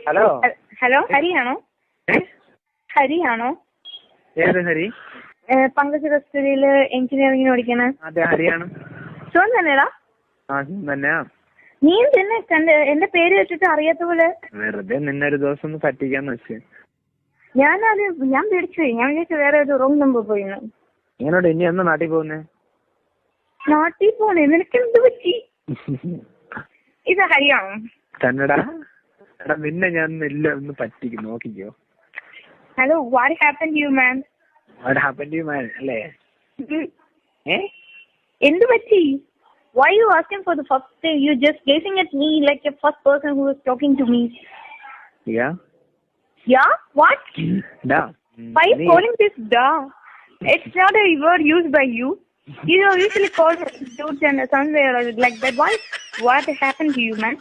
Hello hello, ഹരിയാണോ? ഹരിയാണോ? ഏത് ഹരി? പങ്കജ് കസ്തൂരിയില് എഞ്ചിനീയറിംഗിന് പഠിക്കണ. അതെ, ഹരിയാണ്. ശിവൻ തന്നെടാ? ആ, തന്നെയാ. നീ തന്നെ എന്റെ പേര് വെച്ചിട്ട് അറിയാത്ത പോലെ. വെറുതെ നിന്നൊരു ദിവസം ഒന്ന് പറ്റിക്കാന്ന് വെച്ച്. ഞാൻ പേടിച്ചു പോയി. ഞാൻ വിചാരിച്ചു വേറെ ഒരു റോങ് നമ്പർ പോയിന്ന്. ഇങ്ങനോട് ഇനി എന്നാ നാട്ടിൽ പോകുന്നേ? നാട്ടിൽ പോണേ? നിനക്ക് എന്ത് പറ്റി? ഇത് ഹരിയാണോ? തന്നെടാ. എടാ നിന്നെ ഞാൻ ഇല്ല ഒന്ന് പറ്റിക്കും, നോക്കിക്കോ. Hello, what happen to you man? What happen to you man അല്ലേ? എന്ത് പറ്റി? Why you asking for the first time? You just gazing at me like a first person who is talking to me. Yeah? Yeah? What? Da. Why you calling this da? It's not a word used by you. You usually call dudes and somewhere like that. What happened to you, man?